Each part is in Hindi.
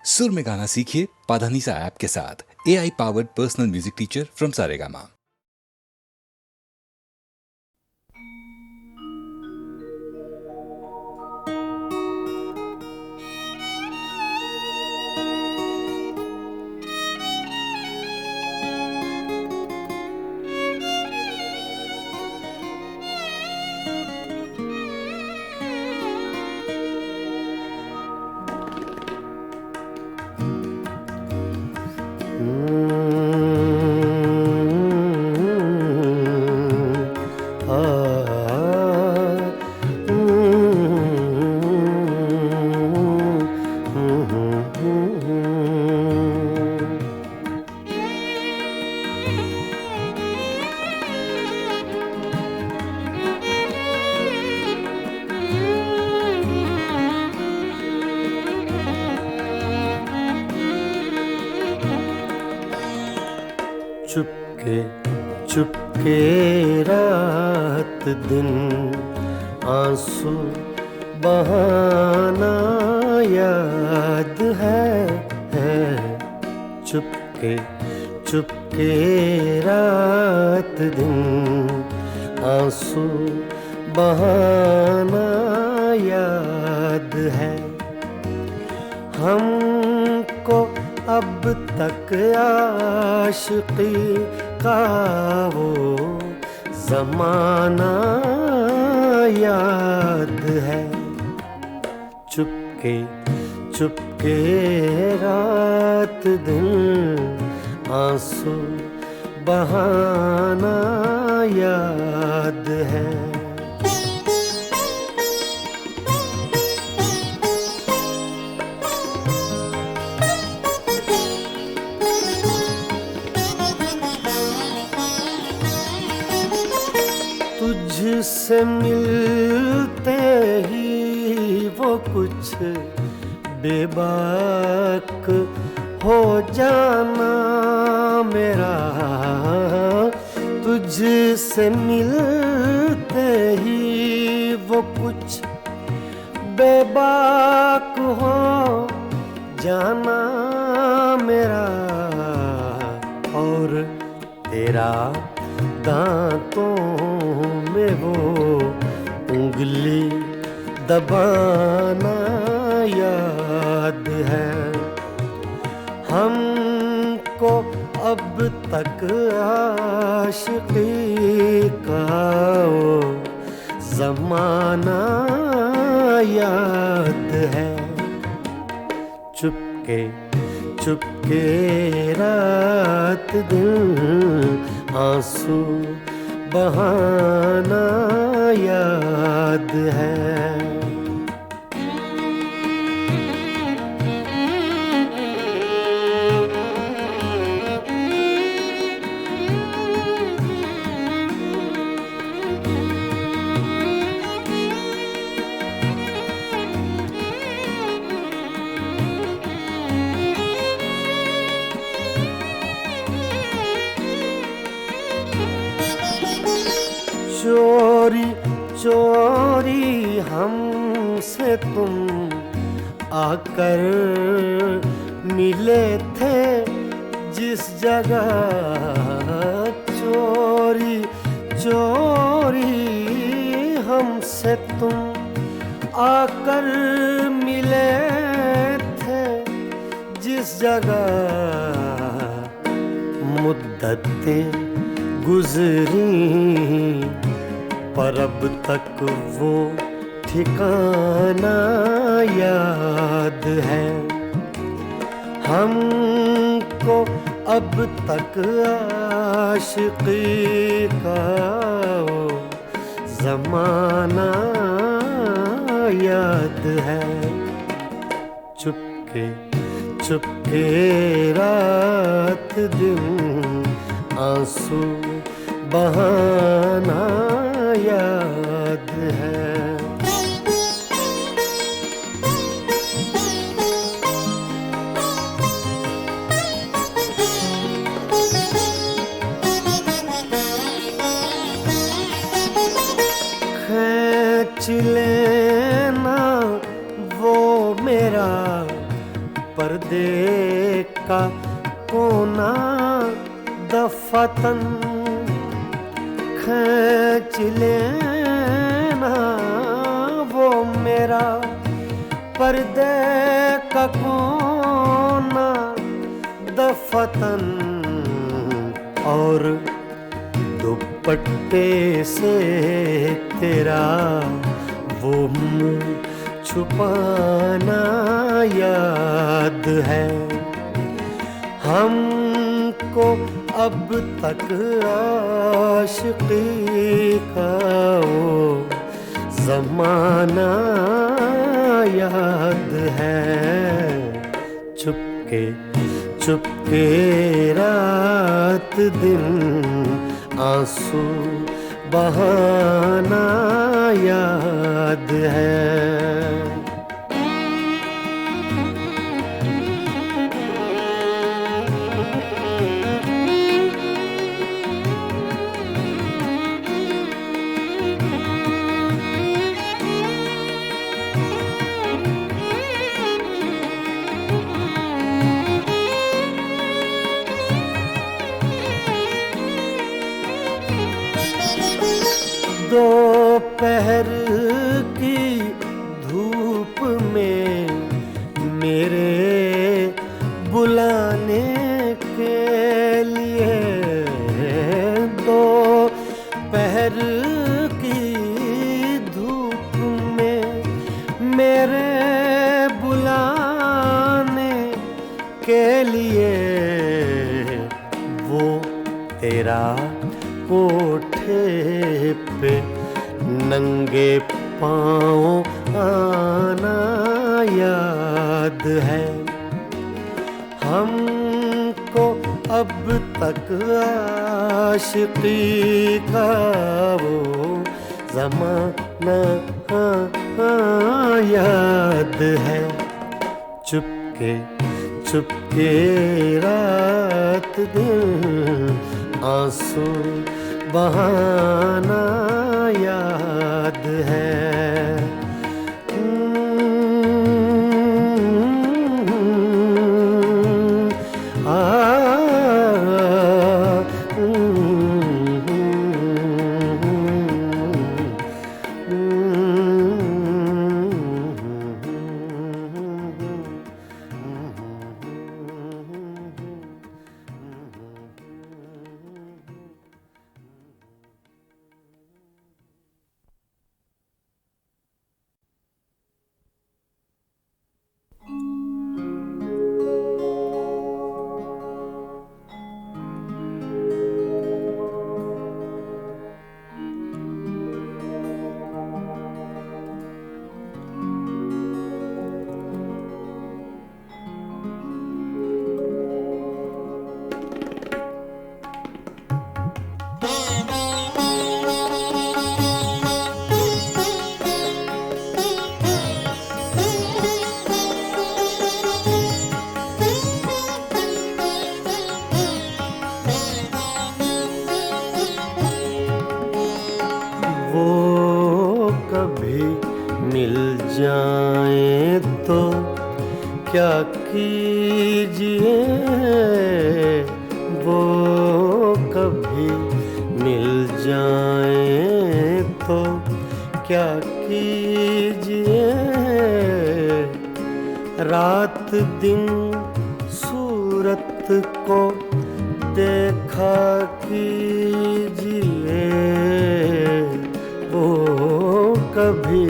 सुर में गाना सीखिए पाधानीसा ऐप के साथ। AI powered personal music teacher from Saregama. Chupke Chupke रात दिन आंसू बहाना याद है। चुपके चुपके रात दिन आंसू बहाना याद है। हमको अब तक आशिकी का वो ज़माना याद है। चुपके चुपके रात दिन आंसू बहाना याद है। तुझसे मिलते ही वो कुछ बेबाक हो जाना मेरा। तुझसे मिलते ही वो कुछ बेबाक हो जाना मेरा। और तेरा दांतों में वो उंगली दबाना याद है। हमको अब तक आशिकी का वो ज़माना याद है। चुपके चुपके रात दिन आंसू बहाना याद है। चोरी चोरी हमसे तुम आकर मिले थे जिस जगह। चोरी चोरी हमसे तुम आकर मिले थे जिस जगह। मुद्दतें गुजरी पर अब तक वो ठिकाना याद है। हमको अब तक आशिकी का वो ज़माना याद है। चुपके चुपके रात दिन आंसू बहाना याद है। खींच लेना वो मेरा पर्दे का कोना दफातन खींच लेना वो मेरा पर्दे का कोना दफातन और दुपट्टे से तेरा वो मुंह छुपाना याद है। हमको अब तक आशिकी का वो ज़माना याद है। चुपके चुपके रात दिन आंसू बहाना याद है। दोपहर की धूप में मेरे बुलाने के लिए, दोपहर की धूप में मेरे बुलाने के लिए वो तेरा कोठे पे नंगे पाँव आना याद है। हमको अब तक आशिकी का वो ज़माना याद है। चुपके चुपके रात दिन आंसू बहाना याद है। जाएं तो क्या कीजिए, वो कभी मिल जाएं तो क्या कीजिए। रात दिन सूरत को देखा कीजिए, वो कभी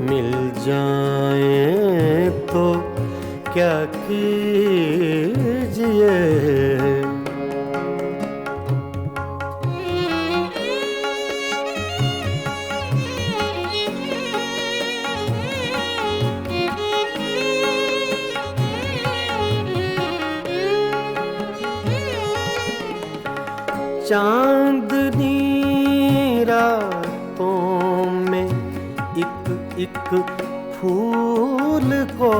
मिल जाएं तो क्या कीजिए। चांदनी रातों में एक फूल को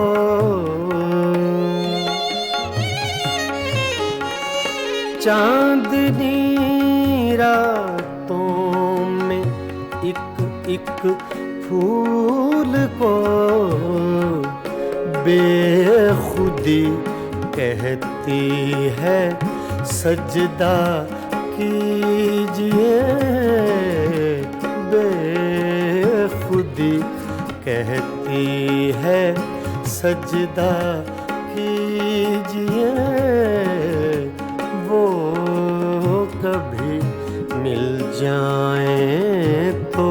चांदनी रातों में एक फूल को बेखुदी कहती है सजदा कीजिए, बेखुदी कहती है सजदा कीजिए, वो कभी मिल जाएं तो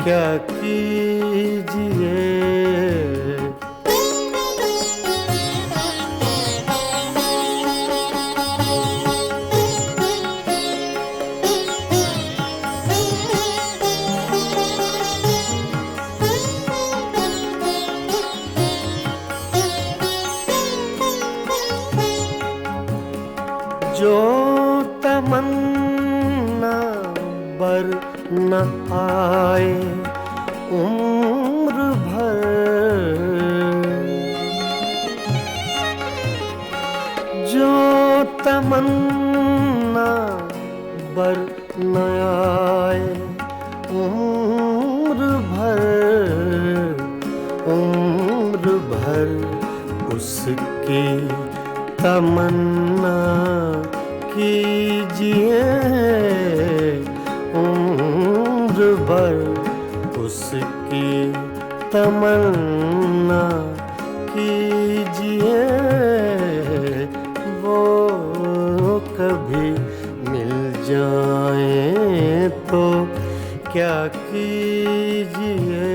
क्या कीजिए। जो तमन्ना बर न आए उम्र भर, जो तमन्ना बर न आए उम्र भर उसकी तमन्ना कीजिए, उम्र भर उसकी तमन्ना कीजिए, वो कभी मिल जाए तो क्या कीजिए।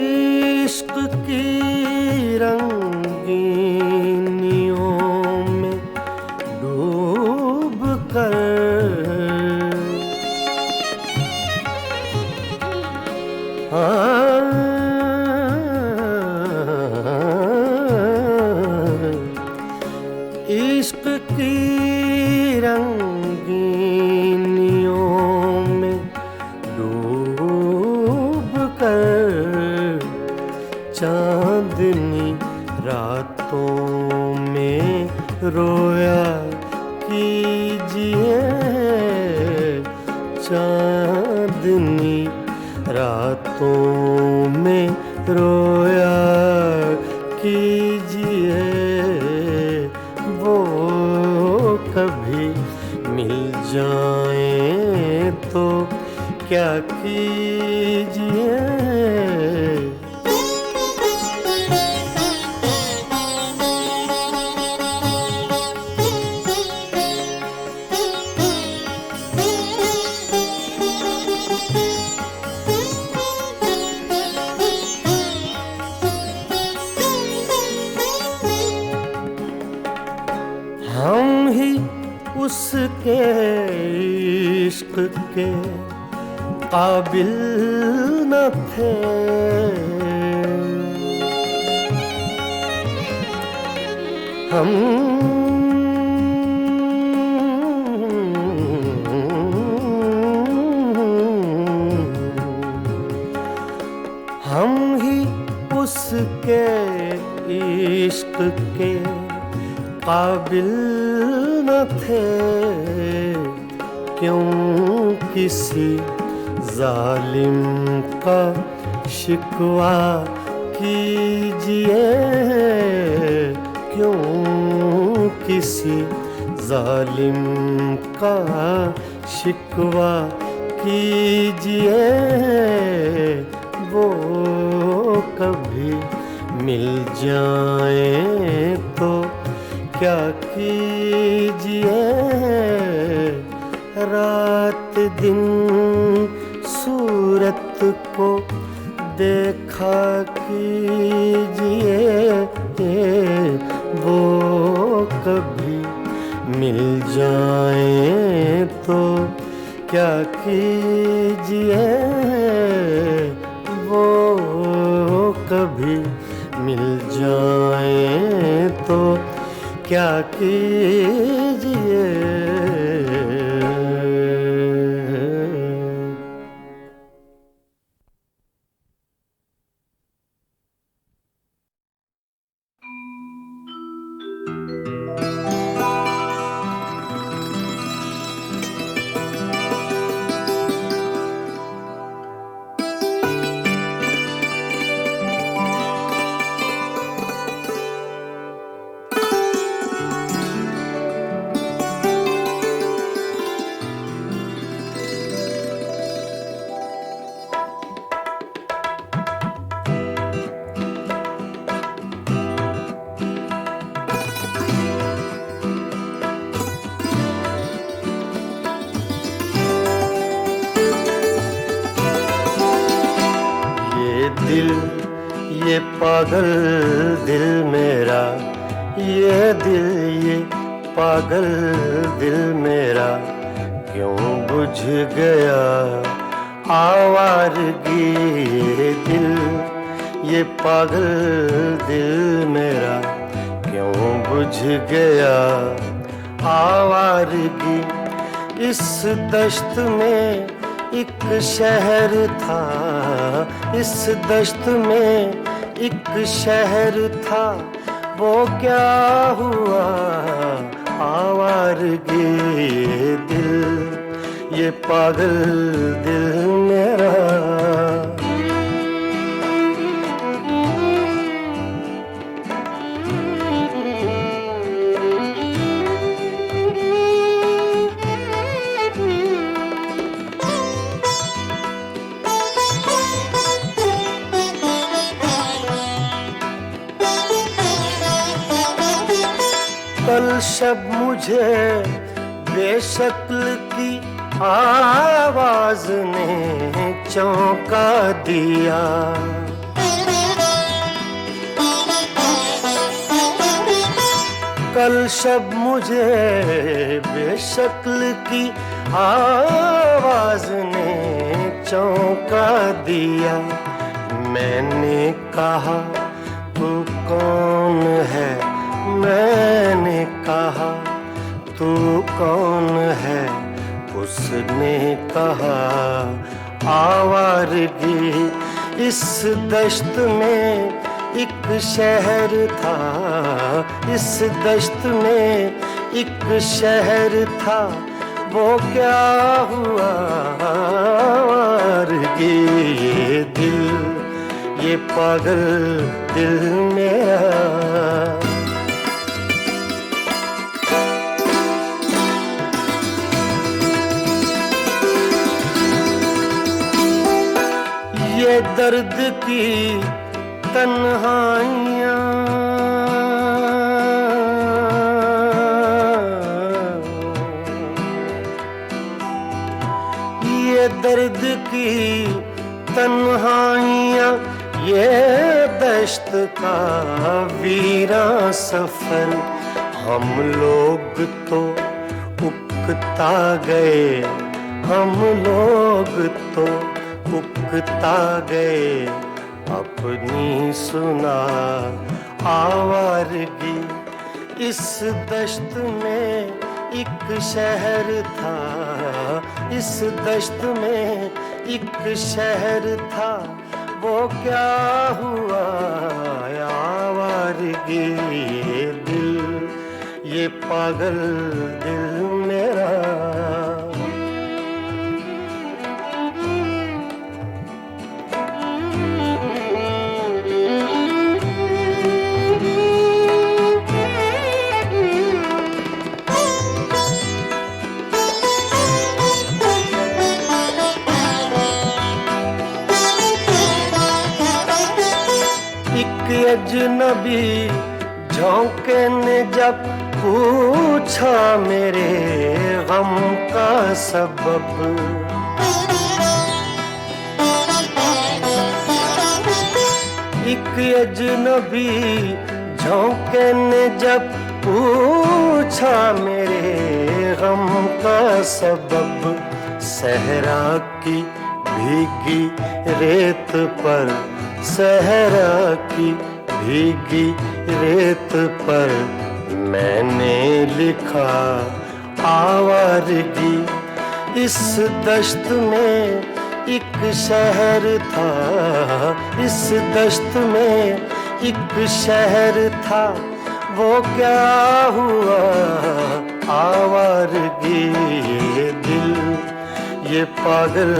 इश्क की रंगीनियों में डूब कर इश्क की रंगीनियों में डूब कर चांदनी रातों में रोया कीजिए, चांदनी रातों में रोया कीजिए, वो कभी मिल जाएं तो क्या कीजिए। हम ही उसके इश्क के काबिल न थे, हम ही उसके इश्क के काबिल न थे, क्यों किसी जालिम का शिकवा कीजिए, क्यों किसी जालिम का शिकवा कीजिए, वो कभी मिल जाए तो क्या कीजिए। रात दिन सूरत को देखा कीजिए, वो कभी मिल जाए तो क्या कीजिए, वो कभी मिल जाए तो क्या कीजिए। पागल दिल मेरा, ये दिल, ये पागल दिल मेरा क्यों बुझ गया आवारगी ये दिल, ये पागल दिल मेरा क्यों बुझ गया आवारगी। इस दश्त में एक शहर था, इस दश्त में एक शहर था, वो क्या हुआ आवारगी ये दिल, ये पागल दिल मेरा। कल शब मुझे बेशक्ल की आवाज ने चौंका दिया, कल शब मुझे बेशक्ल की आवाज ने चौंका दिया। मैंने कहा तू कौन है, मैंने कहा तू कौन है, उसने कहा आवारगी। इस दश्त में एक शहर था, इस दश्त में एक शहर था, वो क्या हुआ आवारगी ये दिल, ये पागल दिल मेरा। ये दर्द की तन्हाइयाँ, ये दर्द की तन्हाइयाँ, ये दश्त का वीरा सफर, हम लोग तो उकता गए, हम लोग तो उकता गए अपनी सुना आवारगी। इस दश्त में एक शहर था, इस दश्त में एक शहर था, वो क्या हुआ आवारगी ये दिल, ये पागल दिल मेरा। अजनबी झोंके ने जब पूछा मेरे गम का सबब, एक अजनबी झोंके ने जब पूछा मेरे गम का सबब, सहरा की भीगी रेत पर, सहरा की भीगी रेत पर मैंने लिखा आवारगी। इस दश्त में एक शहर था, इस दश्त में एक शहर था, वो क्या हुआ आवारगी ये दिल, ये पागल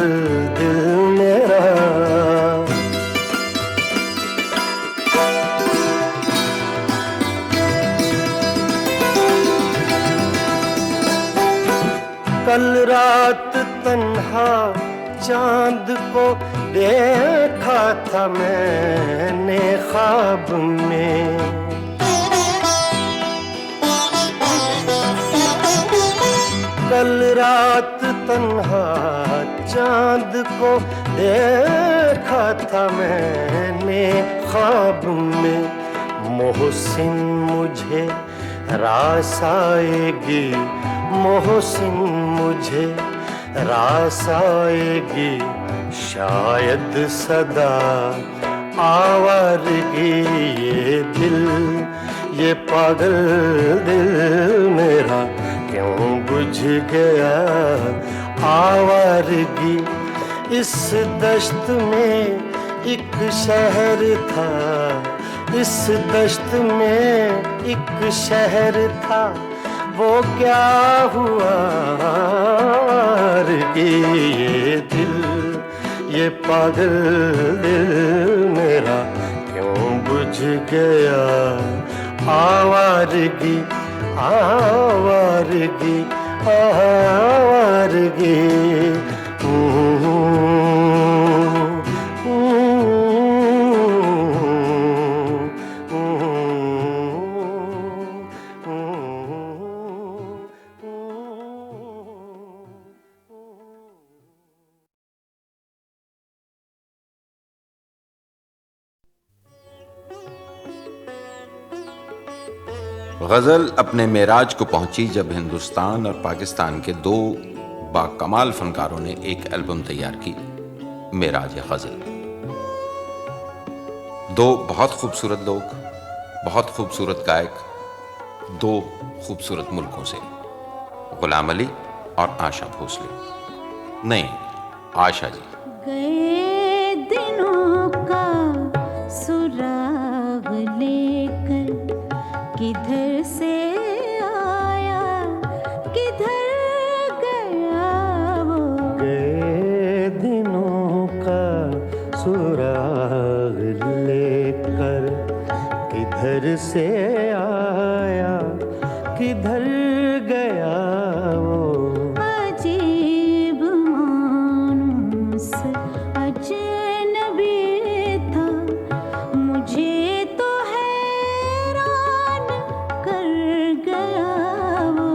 दिल मेरा। कल रात तन्हा चांद को देखा था मैंने ख्वाब में, कल रात तन्हा चांद को देखा था मैंने ख्वाब में। मोहसिन मुझे रास आएगी, मोहसिन मुझे रास आएगी, शायद सदा आवारगी। ये दिल, ये पागल दिल मेरा क्यों बुझ गया आवारगी। इस दश्त में एक शहर था, इस दश्त में एक शहर था, वो क्या हुआ ये दिल, ये पागल दिल मेरा क्यों बुझ गया आवारगी, आवारगी, आवारगी। गज़ल अपने मेराज को पहुंची जब हिंदुस्तान और पाकिस्तान के दो बाकमाल फनकारों ने एक एल्बम तैयार की, मेराज गज़ल। दो बहुत खूबसूरत लोग, बहुत खूबसूरत गायक, दो खूबसूरत मुल्कों से, गुलाम अली और आशा भोसले। नहीं, आशा जी। गए दिनों का सुराग लेकर किधर से आया, किधर गया वो। गए दिनों का सुराग लेकर किधर से आया, किधर गया वो। अजीब मानूस अजनबी था, मुझे तो हैरान कर गया वो।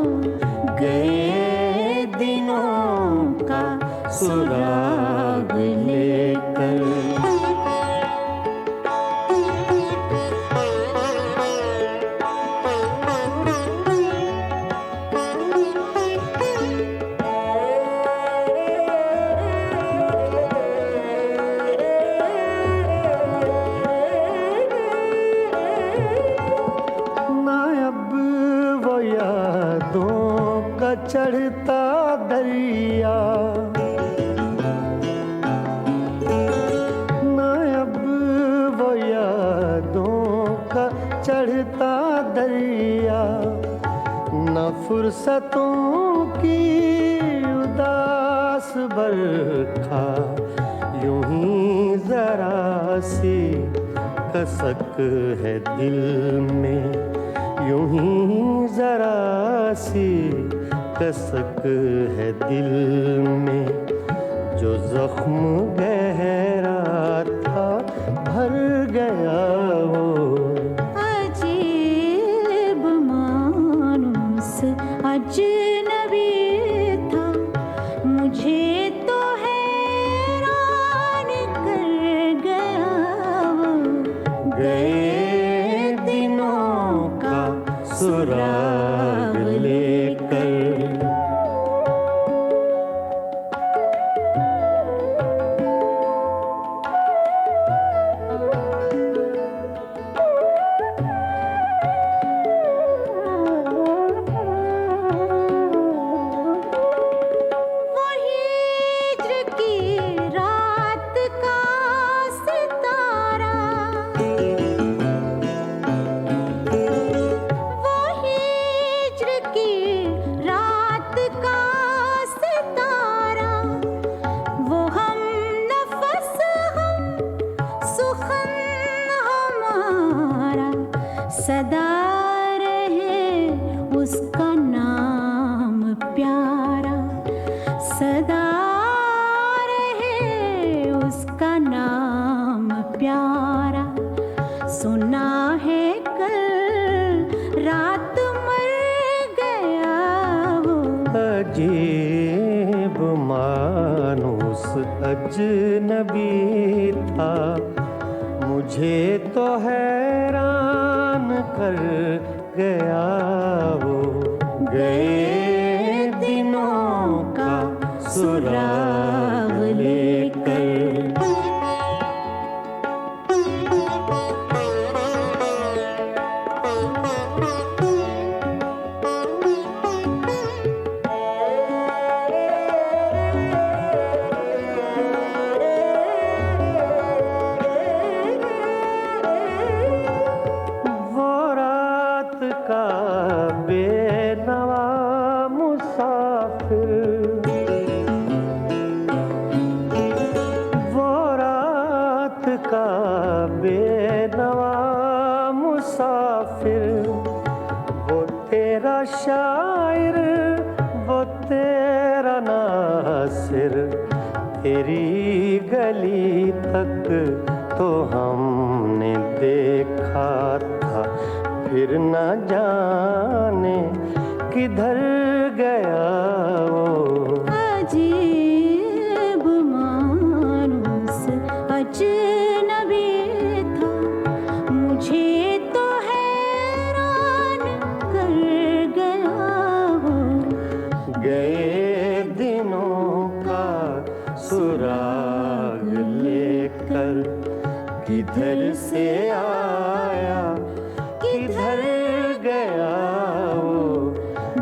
गए दिनों का सुराग लेकर। चढ़ता दरिया ना, अब वो यादों का चढ़ता दरिया, न फुर्सतों की उदास बरखा, यूं ही जरा सी कसक है दिल में, यूं ही जरा सी कसक है दिल में। जो जख्म गहरा था भर गया वो। अजीब मानूस अजनबी था, मुझे तो हैरान कर गया वो। गए दिनों का सुराग लेकर। सदा रहे उसका नाम प्यारा, सदा रहे उसका नाम प्यारा। सुना है कल रात मर गया वो। अजीब मानूस अजनबी था, मुझे तो हैरान कर गया वो। गए दिनों का सुराग लेकर। शायर वो तेरा नासिर, तेरी गली तक तो हमने देखा था, फिर न जाने किधर गया वो। अजीब मानुस अजनबी था, मुझे तो हैरान कर गया वो। गए दिनों का सुराग लेकर, किधर से आया किधर गया वो।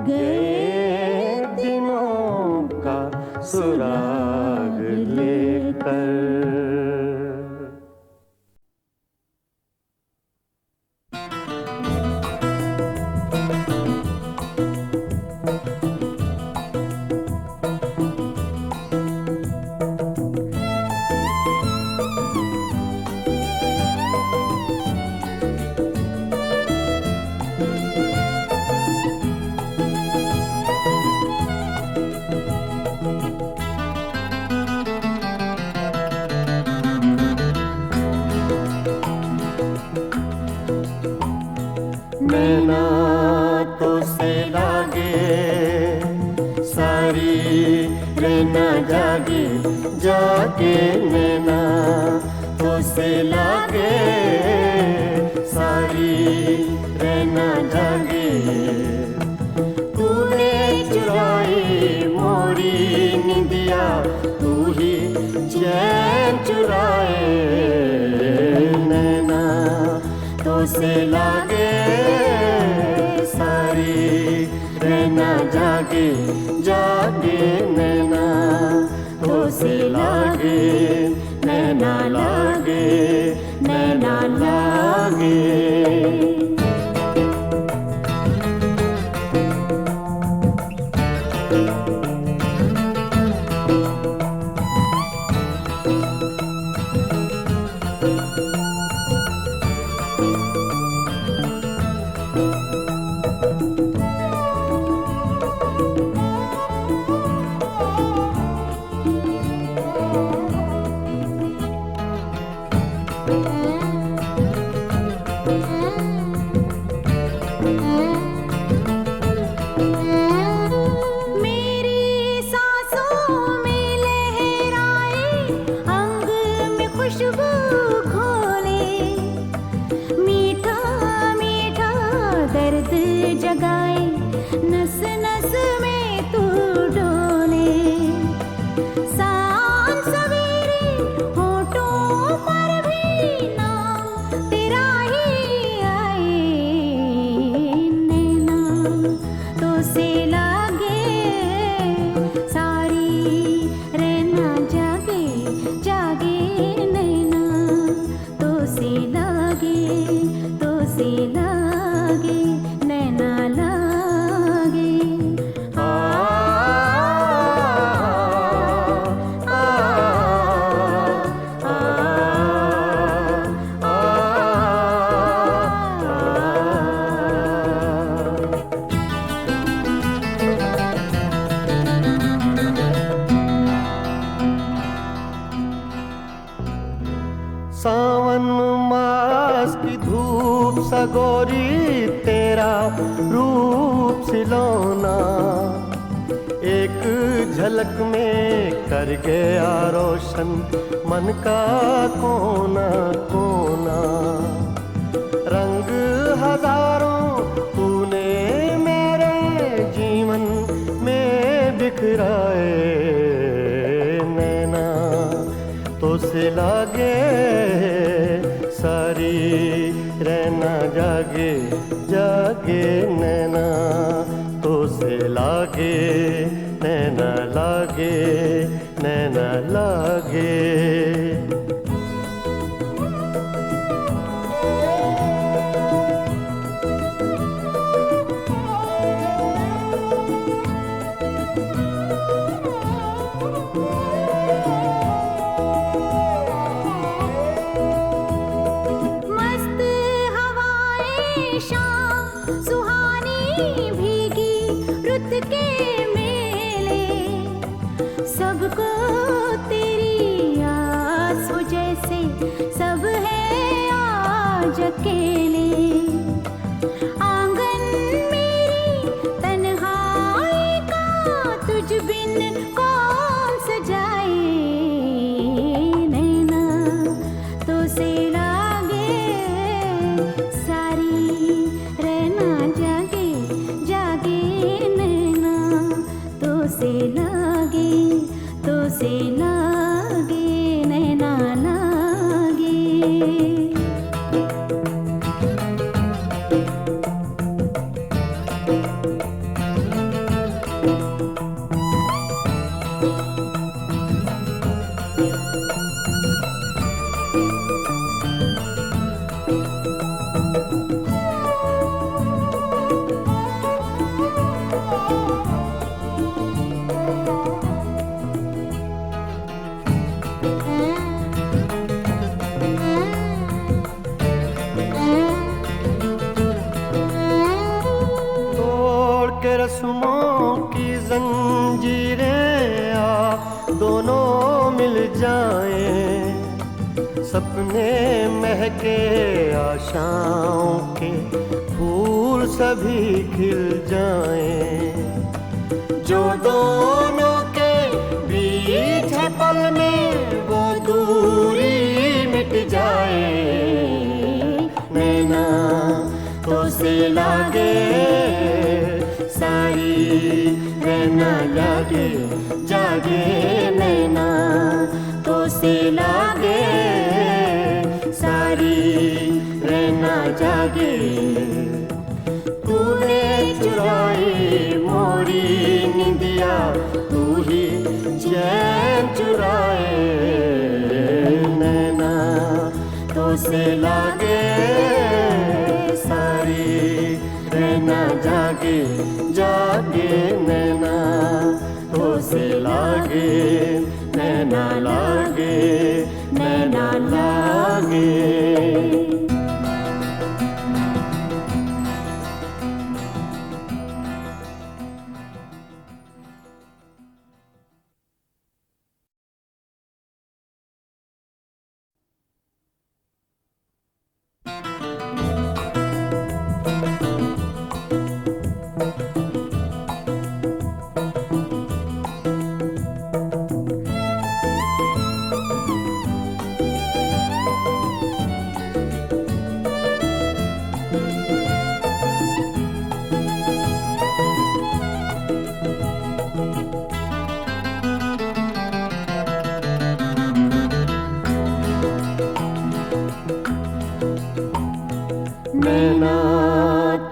गए दिनों का सुराग लेकर। नैना तो से लागे सारी रहना जागे, जागे नैना तो से लागे सारी रहना जागे। तूने चुराई मोरी निंदिया, तू ही चैन चुराए नैना तो से लागे सारी रहना जागे, जागे नैना तो से लागे, नैना लागे, नैना लागे। सावन मास की धूप सगोरी तेरा रूप सिलोना, एक झलक में कर गया रोशन मन का कोना कोना। रंग हजारों तूने मेरे जीवन में बिखराए नैना, तो से लागे सारी रहना जागे जागे नैना, तो से लागे नैना लागे नैना लागे। मस्त हवाएं शाम सुहानी भीगी रुत के मेले, सबको तेरी आस हो जैसे सब है आज अकेले। आंगन मेरी तन्हाई का तुझ बिन कौन सजाए नैना, तो से लागे सारी रहना जागे जागे नैना, तो से लागे नैना लागे। तोड़ के रस्मों की जंजीरें आ दोनों मिल जाएं, सपने महके आशाओं के फूल सभी खिल जाएं। जो दोनों के बीच है पल में वो दूरी मिट जाए नैना, तो से लागे सारी रहना जागे जागे नैना, तो से लागे सारी रहना जागे। तूने चुराई मोरी निंदिया, तू ही चैन चुराए नैना, तो से लागे सारी रहना जागे जागे नैना, तो से लागे नैना लागे नैना लागे। नैना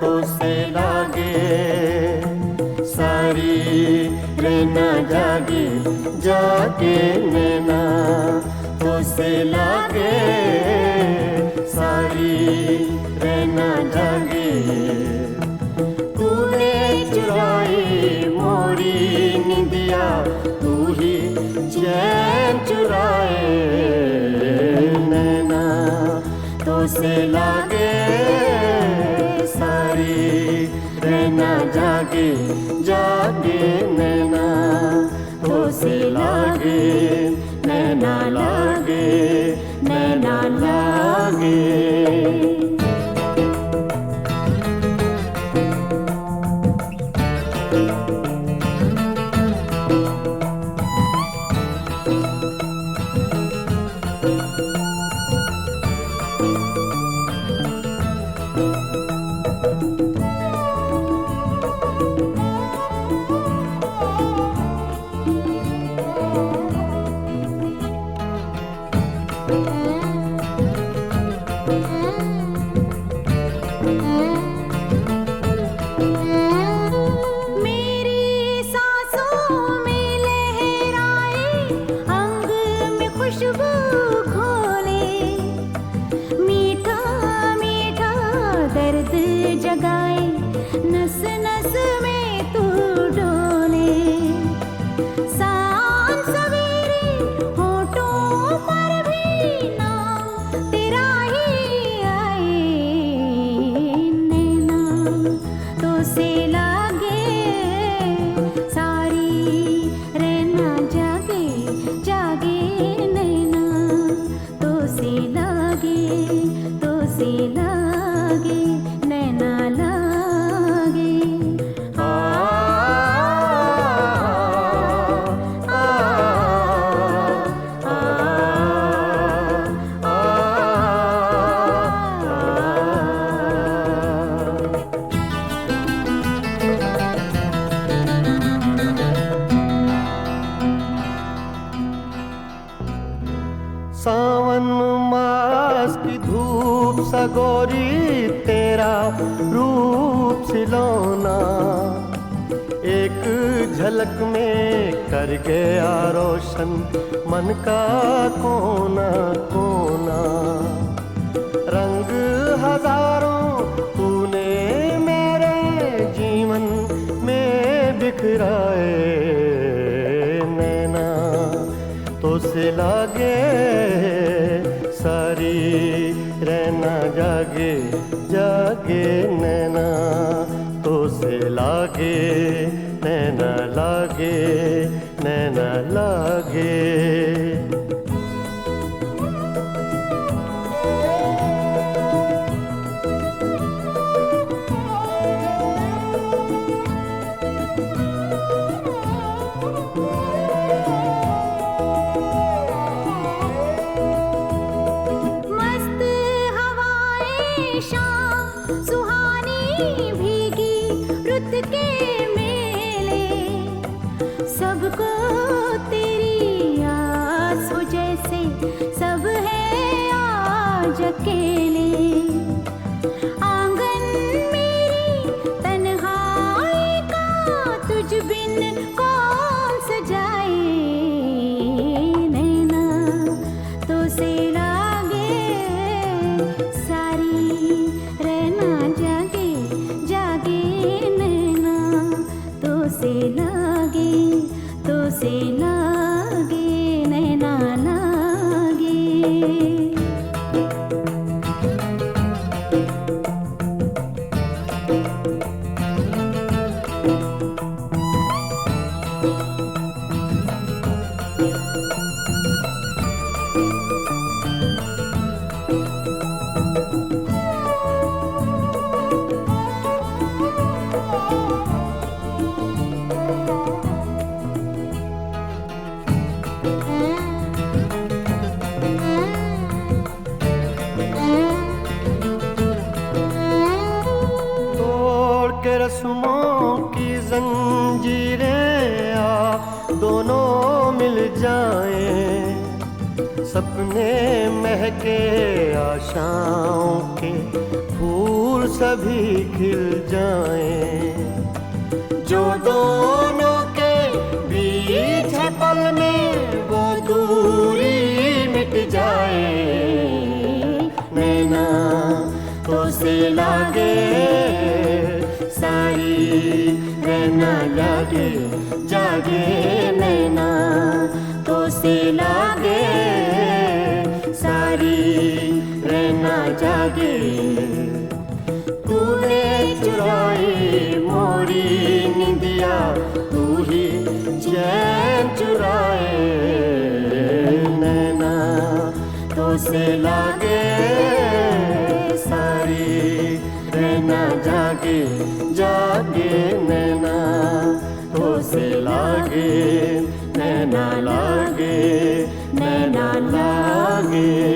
तो से लागे सारी रहना जागे जागे नैना तो से लागे सारी रहना जागे। तूने चुराई मोरी निंदिया, तू ही चैन चुराए नैना तो से लागे सारी रहना जागे जागे नैना तो से लागे नैना लागे नैना लागे। सावन मास की धूप सगोरी तेरा रूप सिलौना एक झलक में कर गया रोशन मन का कोना कोना। रंग हजारों तूने मेरे जीवन में बिखराए नैना तो से लागे सारी रहना जागे जागे नैना तो से लागे नैना लागे नैना लागे। सुहानी भीगी रुत के मेले सबको तेरी आस हो जैसे सब है आज अकेले। आंगन मेरी तन्हाई का तुझ बिन कौन सजाए नैना तो से लागे सारी रहना जागे जागे नैना तो से लागे नैना लागे। के रस्मों की जंजीरें आ दोनों मिल जाएं सपने महके आशाओं के फूल सभी खिल जाएं जो दोनों के बीच है पल में वो दूरी मिट जाए नैना तो से लागे सारी रहना जागे जागे नैना तो से लागे सारी रहना जागे। तूने चुराई मोरी निंदिया तू ही चैन चुराए नैना तो से लागे सारी रहना जागे जागे नैना तो से लागे नैना लागे नैना लागे।